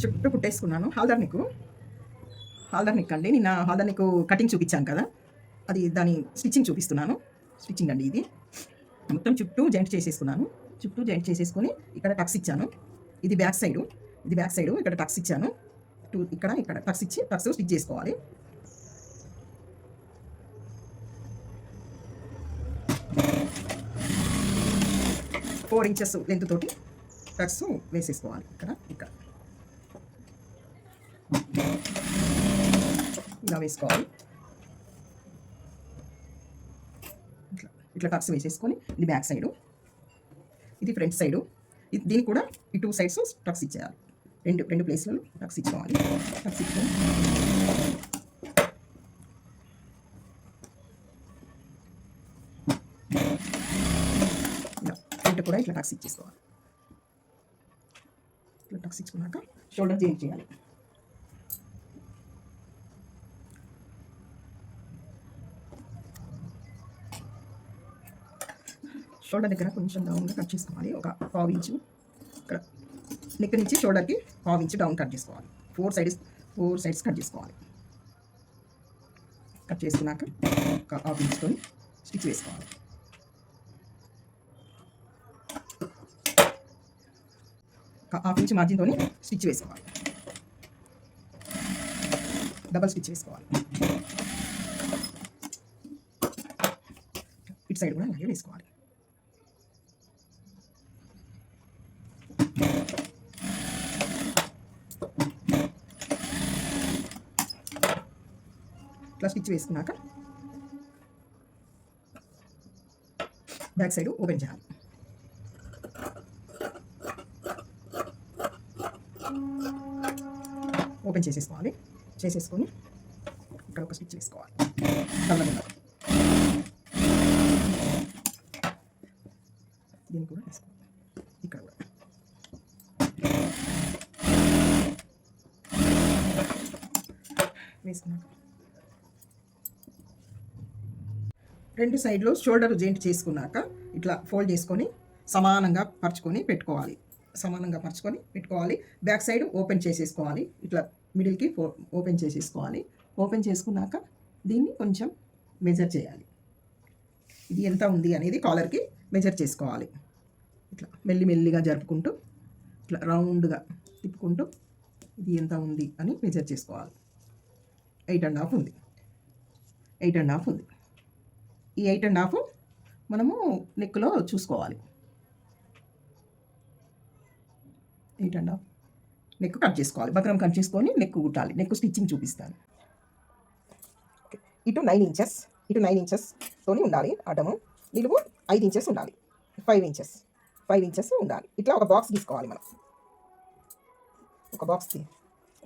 చుట్టూ కుట్టేసుకున్నాను. హాల్దర్ నెక్ అండి. నిన్న హాల్దర్ నెక్ కటింగ్ చూపించాను కదా, అది దాని స్టిచ్చింగ్ చూపిస్తున్నాను. స్టిచ్చింగ్ అండి ఇది. మొత్తం చుట్టూ జాయింట్ చేసేసుకున్నాను. చుట్టూ జాయింట్ చేసేసుకొని ఇక్కడ టక్స్ ఇచ్చాను. ఇది బ్యాక్ సైడు, ఇక్కడ టక్స్ ఇచ్చాను. ఇక్కడ టక్స్ ఇచ్చి టక్స్ స్టిచ్ చేసుకోవాలి. ఫోర్ ఇంచెస్ లెంత్ తోటి టక్స్ వేసేసుకోవాలి. ఇక్కడ ఇలా వేసుకోవాలి. ఇట్లా టక్స్ వేసేసుకొని, ఇది బ్యాక్ సైడు, ఇది ఫ్రంట్ సైడు. దీనికి కూడా ఈ టూ సైడ్స్ టక్స్ ఇచ్చేయాలి. రెండు ప్లేస్లలో టక్స్ ఇచ్చుకోవాలి. టక్స్ ఇచ్చుకొని ఫ్రంట్ కూడా ఇట్లా టక్స్ ఇచ్చేసుకోవాలి. ఇట్లా టక్స్ ఇచ్చుకున్నాక షోల్డర్ జాయిన్ చేయాలి. షోల్డర్ దగ్గర కొంచెం డౌన్గా కట్ చేసుకోవాలి. ఒక 1/2 ఇంచు ఇక్కడ నెక్ నుంచి షోల్డర్కి 1/2 ఇంచు డౌన్ కట్ చేసుకోవాలి. ఫోర్ సైడ్స్ కట్ చేసుకోవాలి. కట్ చేసుకున్నాక ఒక 1/2 ఇంచుతో స్టిచ్ వేసుకోవాలి. ఒక 1/2 ఇంచు మార్జిన్తో స్టిచ్ వేసుకోవాలి. డబల్ స్టిచ్ వేసుకోవాలి. ఇటు సైడ్ కూడా అలాగే వేసుకోవాలి. ఇట్లా స్టిచ్ వేసుకున్నాక బ్యాక్ సైడ్ ఓపెన్ చేయాలి. ఓపెన్ చేసేసుకోవాలి. చేసేసుకొని ఇక్కడ ఒక స్టిచ్ వేసుకోవాలి. దీన్ని కూడా వేసుకోవాలి. ఇక్కడ కూడా వేసుకున్నాక రెండు సైడ్లో షోల్డర్ జాయింట్ చేసుకున్నాక ఇట్లా ఫోల్డ్ చేసుకొని సమానంగా పరుచుకొని పెట్టుకోవాలి. బ్యాక్ సైడ్ ఓపెన్ చేసేసుకోవాలి. ఇట్లా మిడిల్కి ఓపెన్ చేసేసుకోవాలి. ఓపెన్ చేసుకున్నాక దీన్ని కొంచెం మెజర్ చేయాలి. ఇది ఎంత ఉంది అనేది కాలర్కి మెజర్ చేసుకోవాలి. ఇట్లా మెల్లిగా జరుపుకుంటూ ఇట్లా రౌండ్గా తిప్పుకుంటూ ఇది ఎంత ఉంది అని మెజర్ చేసుకోవాలి. 8.5 ఉంది. ఈ 8.5 మనము నెక్లో చూసుకోవాలి. 8.5 నెక్ కట్ చేసుకోవాలి. బక్రం కట్ చేసుకొని నెక్ కుట్టాలి. నెక్ స్టిచ్చింగ్ చూపిస్తాను. ఇటు 9 ఇంచెస్ తోని ఉండాలి. అడ్డము నిలువు 5 ఇంచెస్ ఉండాలి. 5 ఇంచెస్ ఉండాలి. ఇట్లా ఒక బాక్స్ తీసుకోవాలి. మనం ఒక బాక్స్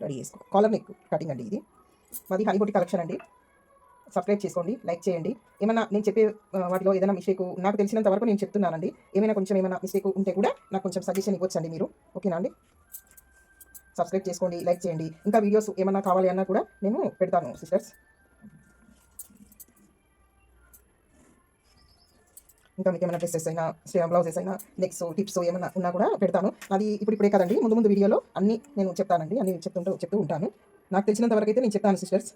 రెడీ చేసుకోవాలి. కాలర్ నెక్ కటింగ్ అండి ఇది. మాది హైబోటి కలెక్షన్ అండి. సబ్స్క్రైబ్ చేసుకోండి, లైక్ చేయండి. ఏమైనా నేను చెప్పే వాటిలో ఏదైనా మిస్టేక్ నాకు తెలిసినంత వరకు నేను చెప్తున్నానండి. ఏమైనా మిస్టేక్ ఉంటే కూడా నాకు కొంచెం సజెషన్ ఇవ్వచ్చండి మీరు. ఓకేనా అండి? సబ్స్క్రైబ్ చేసుకోండి, లైక్ చేయండి. ఇంకా వీడియోస్ ఏమన్నా కావాలి అన్నా కూడా నేను పెడతాను సిస్టర్స్. ఇంకా మీకు ఏమైనా డ్రెస్సెస్ అయినా, బ్లౌజెస్ అయినా, నెక్స్ట్ టిప్స్ ఏమైనా ఉన్నా కూడా పెడతాను. అది ఇప్పుడే కదండి, ముందు వీడియోలో అన్నీ నేను చెప్తానండి. అన్నీ చెప్తూ ఉంటాను. నాకు తెలిసినంత వరకు అయితే నేను చెప్తాను సిస్టర్స్.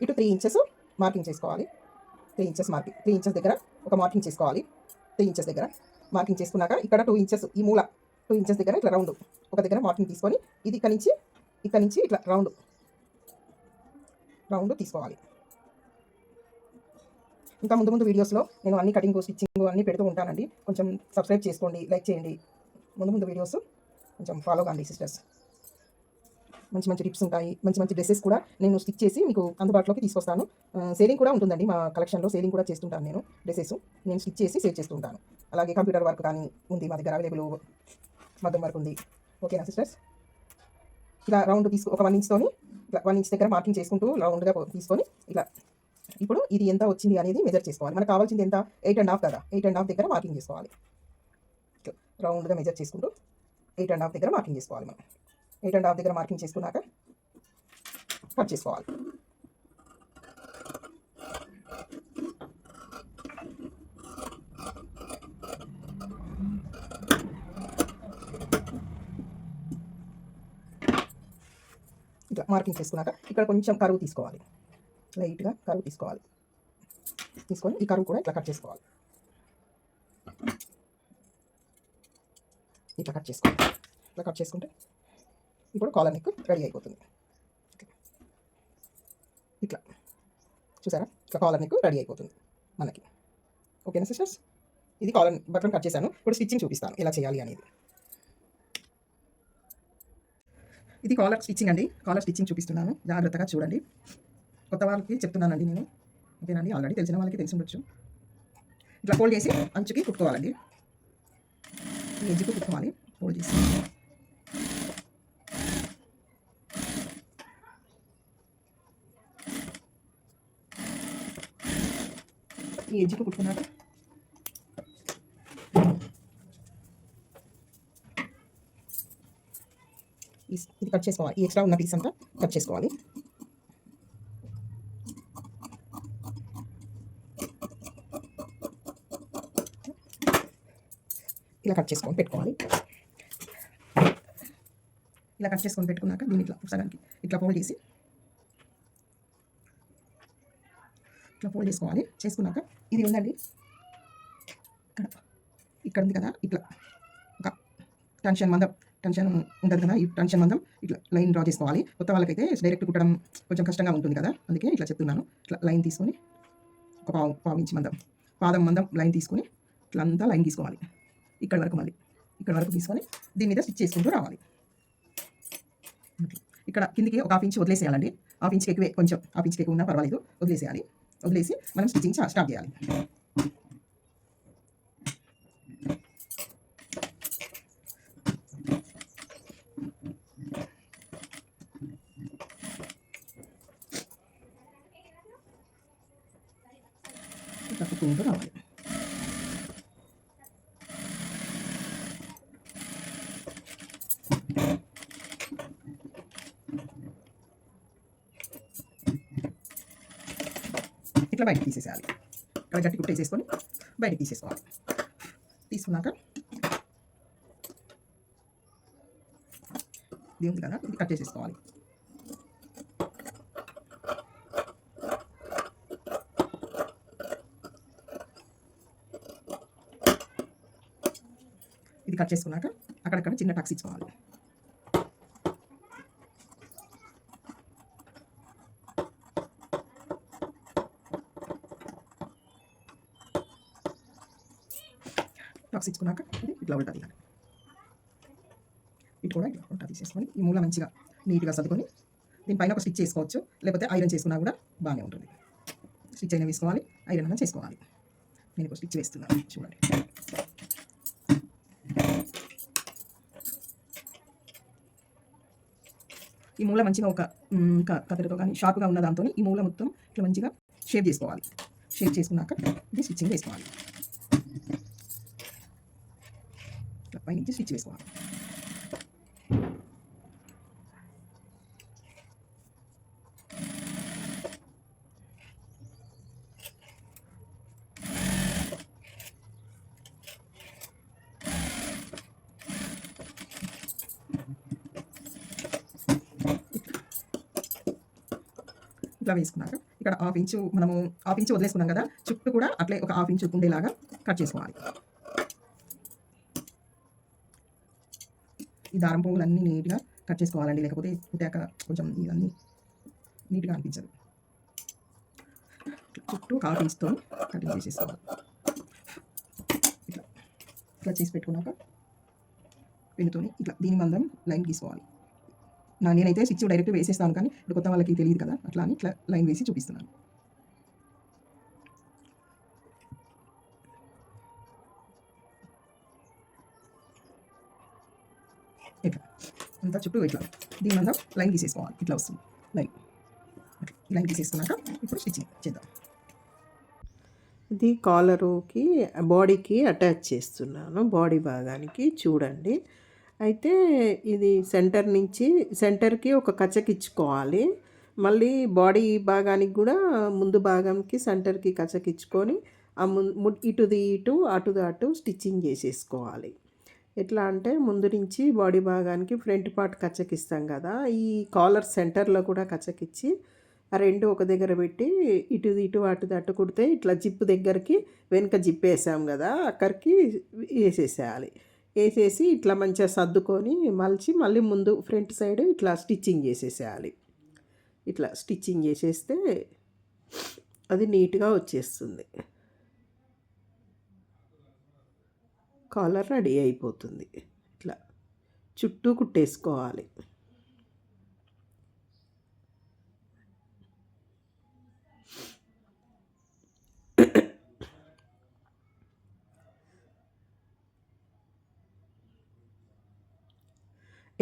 ఇటు 3 ఇంచెస్ మార్కింగ్ చేసుకోవాలి. 3 ఇంచెస్ దగ్గర ఒక మార్కింగ్ చేసుకోవాలి. 3 ఇంచెస్ దగ్గర మార్కింగ్ చేసుకున్నాక ఇక్కడ 2 ఇంచెస్, ఈ మూల 2 ఇంచెస్ దగ్గర ఇట్లా రౌండ్ ఒక దగ్గర మార్కింగ్ తీసుకొని ఇది ఇక్కడ నుంచి ఇట్లా రౌండ్ తీసుకోవాలి. ఇంకా ముందు వీడియోస్లో నేను అన్ని కటింగ్, స్టిచ్చింగ్ అన్నీ పెడుతూ ఉంటానండి. కొంచెం సబ్స్క్రైబ్ చేసుకోండి, లైక్ చేయండి. ముందు వీడియోస్ కొంచెం ఫాలో కండి సిస్టర్స్. మంచి టిప్స్ ఉంటాయి. మంచి డ్రెస్సెస్ కూడా నేను స్టిచ్ చేసి మీకు అందుబాటులోకి తీసుకొస్తాను. సేలింగ్ కూడా ఉంటుందండి. మా కలెక్షన్లో సేలింగ్ కూడా చేస్తుంటాను. నేను స్టిచ్ చేసి సేల్ చేస్తూ ఉంటాను. అలాగే కంప్యూటర్ వర్క్ కానీ ఉంది మా దగ్గర అవైలబుల్. మగ్గం వర్క్ ఉంది. ఓకేనా సిస్టర్స్? ఇలా రౌండ్ ఒక 1 ఇంచ్తోని ఇట్లా 1 ఇంచ్ దగ్గర మార్కింగ్ చేసుకుంటూ రౌండ్గా తీసుకొని ఇలా ఇప్పుడు ఇది ఎంత వచ్చింది అనేది మెజర్ చేసుకోవాలి. మనకు కావాల్సింది ఎంత? 8.5 కదా. 8.5 దగ్గర మార్కింగ్ చేసుకోవాలి. రౌండ్గా మెజర్ చేసుకుంటూ 8.5 దగ్గర మార్కింగ్ చేసుకోవాలి. మనం 8.5 దగ్గర మార్కింగ్ చేసుకున్నాక కట్ చేసుకోవాలి. ఇట్లా మార్కింగ్ చేసుకున్నాక ఇక్కడ కొంచెం కరువు తీసుకోవాలి, లైట్గా కరువు తీసుకోవాలి. తీసుకొని ఈ కరువు కూడా ఇట్లా కట్ చేసుకోవాలి. ఇట్లా కట్ చేసుకోవాలి. ఇట్లా కట్ చేసుకుంటే ఇప్పుడు కాలర్ నెక్ రెడీ అయిపోతుంది. ఇట్లా చూసారా, ఇట్లా కాలర్ నెక్ రెడీ అయిపోతుంది మనకి. ఓకేనా సిస్టర్స్, ఇది కాలర్ బటన్ కట్ చేశాను. ఇప్పుడు స్టిచ్చింగ్ చూపిస్తాను ఎలా చేయాలి అనేది. ఇది కాలర్ స్టిచ్చింగ్ అండి. కాలర్ స్టిచ్చింగ్ చూపిస్తున్నాను, జాగ్రత్తగా చూడండి. కొత్త వాళ్ళకి చెప్తున్నానండి నేను, ఓకేనండి. ఆల్రెడీ తెలిసిన వాళ్ళకి తెలిసి ఉండొచ్చు. ఇట్లా ఫోల్డ్ చేసి అంచుకి కుట్టుకోవాలండి. ఈ ఎడ్జ్కి కుట్టుకోవాలి ఫోల్డ్ చేసి. ఈ ఎడ్జ్కి కుట్టుకున్నాక ఇది కట్ చేసుకోవాలి. ఈ ఎక్స్ట్రా ఉన్న పీస్ అంతా కట్ చేసుకోవాలి. ఇలా కట్ చేసుకొని పెట్టుకోవాలి. ఇలా కట్ చేసుకొని పెట్టుకున్నాక దీన్ని ఇట్లా సగానికి ఇట్లా ఫోల్డ్ చేసి ఇట్లా ఫోల్డ్ చేసుకోవాలి. చేసుకున్నాక ఇది ఉందండి ఇక్కడ ఉంది కదా, ఇట్లా ఒక టెన్షన్ ఉంటుంది కదా, ఈ టెన్షన్ మందం ఇట్లా లైన్ డ్రా చేసుకోవాలి. కొత్త వాళ్ళకైతే డైరెక్ట్ కుట్టడం కొంచెం కష్టంగా ఉంటుంది కదా, అందుకే ఇట్లా చెప్తున్నాను. ఇట్లా లైన్ తీసుకొని ఒక పావు ఇంచ్ మందం, పాదం మందం లైన్ తీసుకొని ఇట్లా అంతా లైన్ తీసుకోవాలి. ఇక్కడ వరకు మళ్ళీ ఇక్కడ వరకు తీసుకొని దీని మీద స్టిచ్ చేసుకుంటూ రావాలి. ఇక్కడ కిందికి ఒక హాఫ్ ఇంచ్ వదిలేసేయాలండి. హాఫ్ ఇంచ్కి ఎక్కువే, కొంచెం హాఫ్ ఇంచ్కి ఎక్కువ ఉన్నా పర్వాలేదు, వదిలేసేయాలి. వదిలేసి మనం స్టిచ్చింగ్ స్టార్ట్ చేయాలి. తప్పుకుంటూ రావాలి. ఇట్లా బయటకు తీసేసేయాలి. ఇక్కడ గట్టి కుట్టేసేసుకొని బయటకు తీసేసుకోవాలి. తీసుకున్నాక ఇది ఉంది కదా, ఇది కట్ చేసేసుకోవాలి. ఇది కట్ చేసుకున్నాక అక్కడక్కడ చిన్న టక్స్ ఇచ్చుకోవాలి. టక్స్ ఇచ్చుకున్నాక ఇది ఇట్లా ఉల్టా తీయాలి. ఇటు కూడా ఇట్లా ఉల్టా తీసేసుకొని ఈ మూల మంచిగా నీట్గా సర్దుకొని దీనిపైన ఒక స్టిచ్ చేసుకోవచ్చు, లేకపోతే ఐరన్ చేసుకున్నా కూడా బాగానే ఉంటుంది. స్టిచ్ అయినా వేసుకోవాలి, ఐరన్ అయినా చేసుకోవాలి. నేను ఒక స్టిచ్ వేస్తున్నాను చూడండి. ఈ మూల మంచిగా ఒక కత్తెరతో కానీ షార్ప్గా ఉన్న దాంతో ఈ మూల మొత్తం ఇట్లా మంచిగా షేప్ చేసుకోవాలి. షేప్ చేసుకున్నాక ఇది స్టిచ్చింగ్ వేసుకోవాలి. ఇట్లా పైనుంచి స్టిచ్ వేసుకోవాలి. ఇట్లా వేసుకున్నాక ఇక్కడ హాఫ్ ఇంచు మనము హాఫ్ ఇంచు వదిలేసుకున్నాం కదా, చుట్టూ కూడా అట్లే ఒక హాఫ్ ఇంచు ఉండేలాగా కట్ చేసుకోవాలి. ఈ దారం పువ్వులన్నీ నీట్గా కట్ చేసుకోవాలండి, లేకపోతే కుట్టాక కొంచెం ఇవన్నీ నీట్గా అనిపించదు. చుట్టూ హాఫ్ ఇంచుతో కటింగ్ చేసేసుకోవాలి. ఇట్లా ఇట్లా చేసి పెట్టుకున్నాక పెన్నుతో ఇట్లా దీని మందం లైన్ తీసుకోవాలి. నేనైతే స్టిచ్ డైరెక్ట్ వేసేస్తాను, కానీ ఇప్పుడు కొత్త వాళ్ళకి తెలియదు కదా, అట్లా అని ఇట్లా లైన్ వేసి చూపిస్తున్నాను. ఇట్లా అంతా చుట్టూ ఇట్లా దీని మందం లైన్ తీసేసుకోవాలి. ఇట్లా వస్తుంది లైన్ తీసేసుకున్నాక ఇప్పుడు స్టిచ్చింగ్ చేద్దాం. ఇది కాలరుకి బాడీకి అటాచ్ చేస్తున్నాను, బాడీ భాగానికి చూడండి. అయితే ఇది సెంటర్కి ఒక కచకిచ్చుకోవాలి. మళ్ళీ బాడీ భాగానికి కూడా ముందు భాగంకి సెంటర్కి కచకిచ్చుకొని ఆ ఇటుది ఇటు అటుది అటు స్టిచ్చింగ్ చేసేసుకోవాలి. ఎట్లా అంటే ముందు నుంచి బాడీ భాగానికి ఫ్రంట్ పార్ట్ కచ్చకిస్తాం కదా, ఈ కాలర్ సెంటర్లో కూడా కచ్చకిచ్చి ఆ రెండు ఒక దగ్గర పెట్టి ఇటు ఇటు అటు కుడితే ఇట్లా జిప్ దగ్గరికి వెనుక జిప్ వేసాం కదా అక్కడికి వేసేసేయాలి. వేసేసి ఇట్లా మంచిగా సర్దుకొని మలిచి మళ్ళీ ముందు ఫ్రంట్ సైడ్ ఇట్లా స్టిచ్చింగ్ చేసేసేయాలి. ఇట్లా స్టిచ్చింగ్ చేసేస్తే అది నీట్గా వచ్చేస్తుంది. కాలర్ రెడీ అయిపోతుంది. ఇట్లా చుట్టూ కుట్టేసుకోవాలి.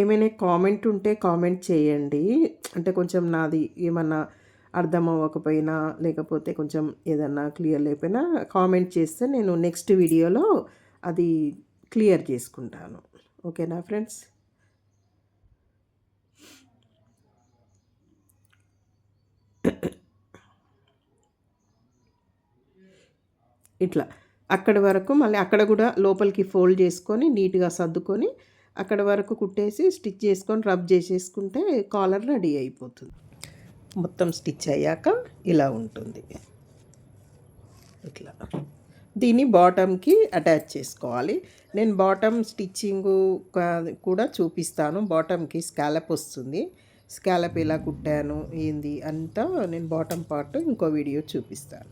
ఏమైనా కామెంట్ ఉంటే కామెంట్ చేయండి. అంటే కొంచెం నాది ఏమన్నా అర్థం అవ్వకపోయినా లేకపోతే కొంచెం ఏదన్నా క్లియర్ లేకపోయినా కామెంట్ చేస్తే నేను నెక్స్ట్ వీడియోలో అది క్లియర్ చేసుకుంటాను. ఓకేనా ఫ్రెండ్స్? ఇట్లా అక్కడి వరకు మళ్ళీ అక్కడ కూడా లోపలికి ఫోల్డ్ చేసుకొని నీట్గా సర్దుకొని అక్కడ వరకు కుట్టేసి స్టిచ్ చేసుకొని రబ్ చేసేసుకుంటే కాలర్ రెడీ అయిపోతుంది. మొత్తం స్టిచ్ అయ్యాక ఇలా ఉంటుంది. ఇట్లా దీన్ని బాటమ్కి అటాచ్ చేసుకోవాలి. నేను బాటమ్ స్టిచ్చింగ్ కూడా చూపిస్తాను. బాటమ్కి స్కాలప్ వస్తుంది. స్కాలప్ ఎలా కుట్టాను ఏంది అంతా నేను బాటమ్ పార్ట్ ఇంకో వీడియో చూపిస్తాను.